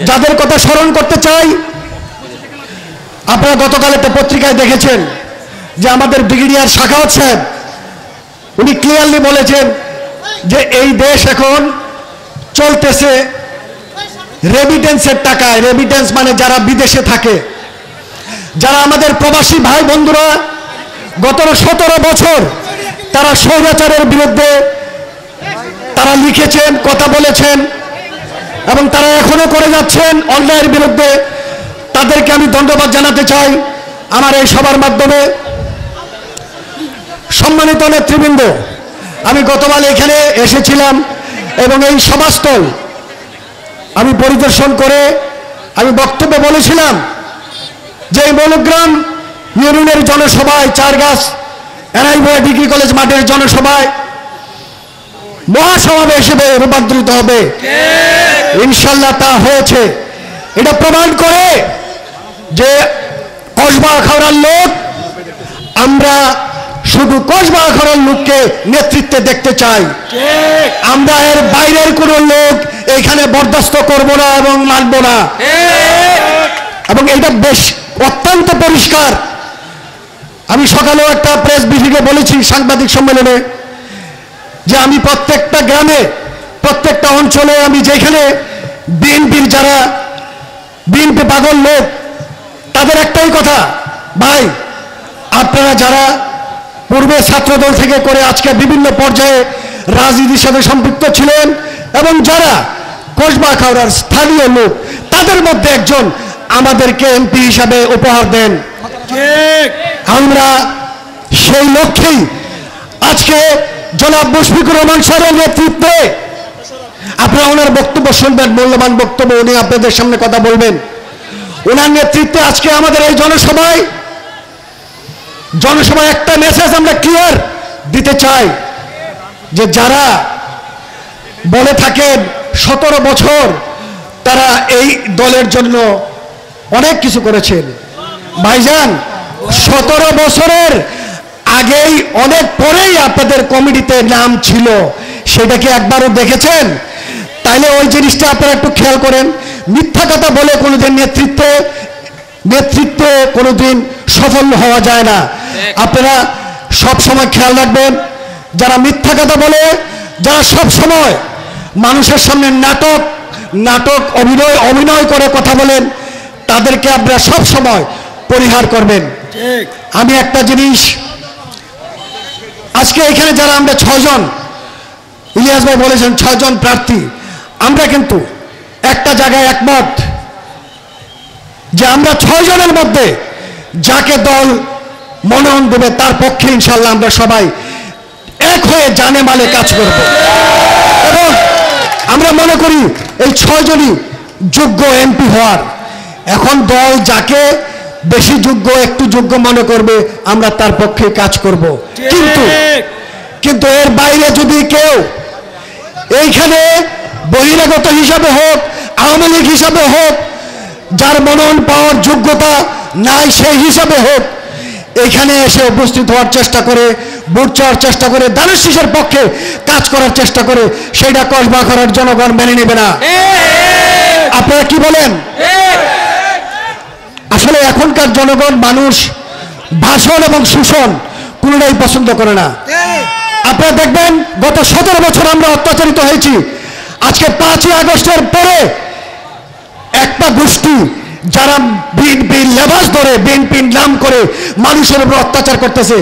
যাদের কথা স্মরণ করতে চাই, আপনারা গতকাল একটা পত্রিকায় দেখেছেন যে আমাদের ব্রিগেডিয়ার শাখাওয়াত সাহেব উনি ক্লিয়ারলি বলেছেন যে এই দেশ এখন চলতেছে রেমিটেন্সের টাকায়। রেমিটেন্স মানে যারা বিদেশে থাকে, যারা আমাদের প্রবাসী ভাই বন্ধুরা গত 17 বছর তারা স্বৈরাচারের বিরুদ্ধে তারা লিখেছেন, কথা বলেছেন এবং তারা এখনো করে যাচ্ছেন অন্যায়ের বিরুদ্ধে। তাদেরকে আমি ধন্যবাদ জানাতে চাই আমার এই সবার মাধ্যমে। সম্মানিত নেতৃবৃন্দ, আমি গতকাল এখানে এসেছিলাম এবং এই সভাস্থল আমি পরিদর্শন করে আমি বক্তব্যে বলেছিলাম যে এই মৌলগ্রাম ইউনিয়নের জনসভায়, চারগাছ এনআই ডিগ্রি কলেজ মাঠের জনসভায় মহাসমাবেশ হিসেবে রূপান্তরিত হবে। ইনশাল্লাহ তা হয়েছে। এটা প্রমাণ করে যে কসবা আখাউড়ার লোক, আমরা শুধু কসবা আখাউড়ার লোককে নেতৃত্বে দেখতে চাই। আমরা এর বাইরের কোনো লোক এখানে বরদাস্ত করব না এবং মানব না। এবং এটা বেশ অত্যন্ত পরিষ্কার। আমি সকালেও একটা প্রেস ব্রিফিংয়ে বলেছি, সাংবাদিক সম্মেলনে, যে আমি প্রত্যেকটা গ্রামে, প্রত্যেকটা অঞ্চলে আমি যেখানে বিএনপির যারা বিএনপি পাগল লোক, তাদের একটাই কথা, ভাই আপনারা যারা পূর্বে ছাত্রদল থেকে করে আজকে বিভিন্ন পর্যায়ে রাজনীতির সাথে সম্পৃক্ত ছিলেন এবং যারা কসবা আখাউড়ার স্থানীয় লোক, তাদের মধ্যে একজন আমাদেরকে এমপি হিসাবে উপহার দেন। আমরা সেই লক্ষ্যেই আজকে জনাব মুশফিকুর রহমান স্যারের নেতৃত্বে, আপনারা ওনার বক্তব্য শুনবেন, মূল্যবান বক্তব্য, উনি আপনাদের সামনে কথা বলবেন। ওনার নেতৃত্বে আজকে আমাদের এই জনসভায় একটা মেসেজ আমরা ক্লিয়ার দিতে চাই যে যারা বলে থাকেন 17 বছর তারা এই দলের জন্য অনেক কিছু করেছেন, ভাইজান 17 বছরের আগেই, অনেক পরেই আপনাদের কমিটিতে নাম ছিল, সেটা কি একবারও দেখেছেন? তাইলে ওই জিনিসটা আপনারা একটু খেয়াল করেন। মিথ্যা কথা বলে কোনোদিন নেতৃত্বে কোনোদিন সফল হওয়া যায় না। আপনারা সব সময় খেয়াল রাখবেন, যারা মিথ্যা কথা বলে, যারা সব সময় মানুষের সামনে নাটক অভিনয় করে কথা বলেন, তাদেরকে আপনারা সব সময় পরিহার করবেন। আমি একটা জিনিস, আজকে এখানে যারা আমরা 6 জন, ইলিয়াস ভাই বলেছেন 6 জন প্রার্থী, আমরা কিন্তু একটা জায়গায় একমত যে আমরা 6 জনের মধ্যে যাকে দল মনোনয়ন দেবে তার পক্ষে ইনশাল্লাহ আমরা সবাই এক হয়ে জানে মালে কাজ করব। এবং আমরা মনে করি এই 6 জনই যোগ্য এমপি হওয়ার। এখন দল যাকে বেশি যোগ্য, একটু যোগ্য মনে করবে, আমরা তার পক্ষে কাজ করব। কিন্তু এর বাইরে যদি কেউ এইখানে বহিরাগত হিসাবে হোক, আওয়ামী লীগ হিসাবে হোক, যার মনোনয়ন পাওয়ার যোগ্যতা নাই সেই হিসাবে হোক, এখানে এসে উপস্থিত হওয়ার চেষ্টা করে, ভোট চাওয়ার চেষ্টা করে, দানের শীষের পক্ষে কাজ করার চেষ্টা করে, সেটা কসবা আখাউড়ার জনগণ মেনে নেবে না। আপনারা কি বলেন? আসলে এখনকার জনগণ, মানুষ ভাষণ এবং শোষণ কোনোটাই পছন্দ করে না। আপনারা দেখবেন গত 17 বছর আমরা অত্যাচারিত হয়েছি। আজকে 5ই আগস্টের পরে একটা গোষ্ঠী যারা বিএনপির লেবাস ধরে, বিএনপির নাম করে মানুষের উপর অত্যাচার করতেছে,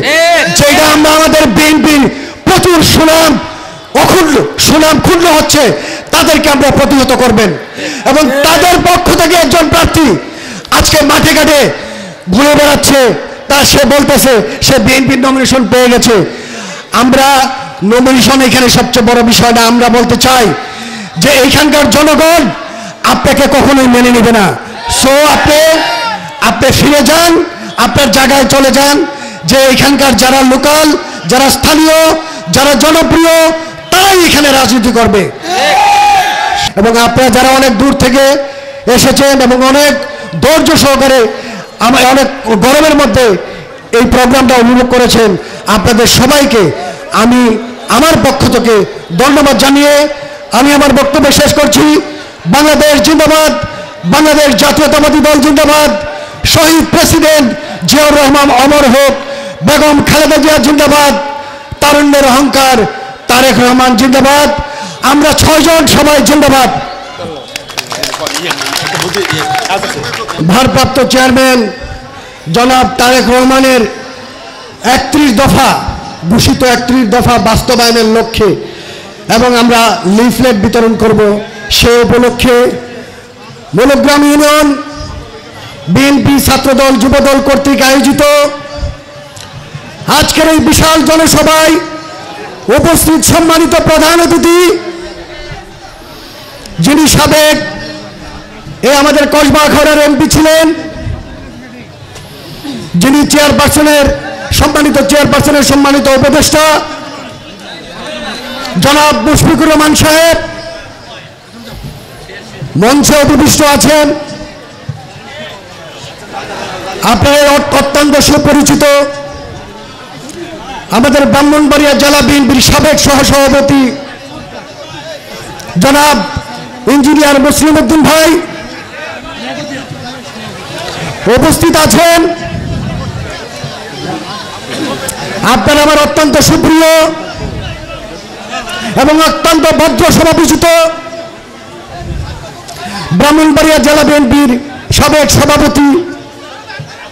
যেটা আমরা আমাদের বিএনপির প্রচুর সুনাম ক্ষুণ্ণ হচ্ছে, তাদেরকে আমরা প্রতিহত করবেন। এবং তাদের পক্ষ থেকে একজন প্রার্থী আজকে মাঠে ঘাটে ঘুরে বেড়াচ্ছে, সে বলতেছে সে বিএনপির নমিনেশন পেয়ে গেছে। আমরা নমিনেশন এখানে সবচেয়ে বড় বিষয় না। আমরা বলতে চাই যে এইখানকার জনগণ আপনাকে কখনোই মেনে নেবে না। সো আপনি ফিরে যান, আপনার জায়গায় চলে যান, যে এখানকার যারা লোকাল, যারা স্থানীয়, যারা জনপ্রিয়, তারাই এখানে রাজনীতি করবে। এবং আপনারা যারা অনেক দূর থেকে এসেছেন এবং অনেক ধৈর্য সহকারে অনেক গরমের মধ্যে এই প্রোগ্রামটা উপভোগ করেছেন, আপনাদের সবাইকে আমি আমার পক্ষ থেকে ধন্যবাদ জানিয়ে আমি আমার বক্তব্য শেষ করছি। বাংলাদেশ জিন্দাবাদ, বাংলাদেশ জাতীয়তাবাদী দল জিন্দাবাদ, শহীদ প্রেসিডেন্ট জিয়াউর রহমান অমর হোক, বেগম খালেদা জিয়া জিন্দাবাদ, তারুণ্যের অহংকার তারেক রহমান জিন্দাবাদ। আমরা 6 জন সবাই জিন্দাবাদ। ভারপ্রাপ্ত চেয়ারম্যান জনাব তারেক রহমানের 31 দফা ঘোষিত 31 দফা বাস্তবায়নের লক্ষ্যে এবং আমরা লিফলেট বিতরণ করব, সে উপলক্ষে মনোগ্রাম ইউনিয়ন বিএনপি ছাত্রদল যুবদল কর্তৃক আয়োজিত আজকের এই বিশাল জনসভায় উপস্থিত সম্মানিত প্রধান অতিথি, যিনি সাবেক আমাদের কসবা আখাউড়ার এমপি ছিলেন, যিনি চেয়ারপারসনের সম্মানিত উপদেষ্টা জনাব মুশফিকুর রহমান সাহেব মঞ্চে উপবিষ্ট আছেন। আপনাদের অত্যন্ত সুপরিচিত আমাদের ব্রাহ্মণবাড়িয়া জেলা বিএনপির সাবেক সহসভাপতি জনাব ইঞ্জিনিয়ার মুসলিম উদ্দিন ভাই উপস্থিত আছেন। আপনার আমার অত্যন্ত সুপ্রিয় এবং অত্যন্ত ভদ্র সমাবেশিত ব্রাহ্মণবাড়িয়া জেলা বিএনপির সাবেক সভাপতি,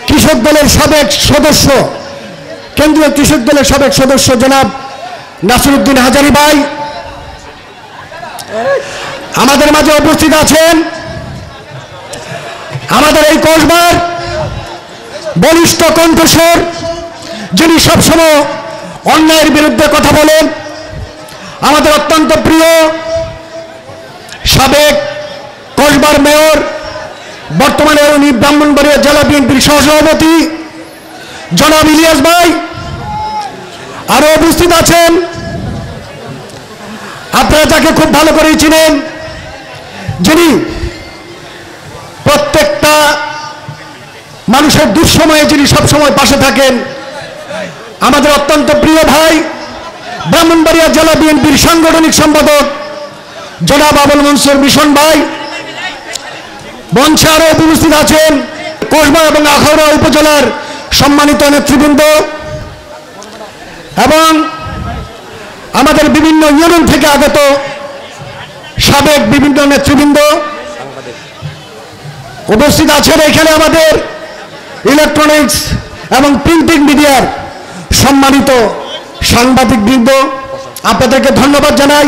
কৃষক দলের সাবেক সদস্য, কেন্দ্রীয় কৃষক দলের সাবেক সদস্য জনাব নাসিরউদ্দিন হাজারী ভাই আমাদের মাঝে উপস্থিত আছেন। আমাদের এই কসবার বলিষ্ঠ কণ্ঠস্বর, যিনি সবসময় অন্যায়ের বিরুদ্ধে কথা বলেন, আমাদের অত্যন্ত প্রিয় সাবেক কসবার মেয়র, বর্তমানে উনি ব্রাহ্মণবাড়িয়া জেলা বিএনপির সহসভাপতি জনাব ইলিয়াস ভাই আরো উপস্থিত আছেন। আপনারা যাকে খুব ভালো করেই চিনেন, যিনি প্রত্যেকটা মানুষের দুঃসময়ে যিনি সবসময় পাশে থাকেন, আমাদের অত্যন্ত প্রিয় ভাই ব্রাহ্মণবাড়িয়া জেলা বিএনপির সাংগঠনিক সম্পাদক জনাব আবুল মনসুর মিশন ভাই মঞ্চে আরো উপস্থিত আছেন। কসবা এবং আখাউড়া উপজেলার সম্মানিত নেতৃবৃন্দ এবং আমাদের বিভিন্ন ইউনিয়ন থেকে আগত সাবেক বিভিন্ন নেতৃবৃন্দ উপস্থিত আছেন। এখানে আমাদের ইলেকট্রনিক্স এবং প্রিন্টিং মিডিয়ার সম্মানিত সাংবাদিক বৃন্দ, আপনাদেরকে ধন্যবাদ জানাই।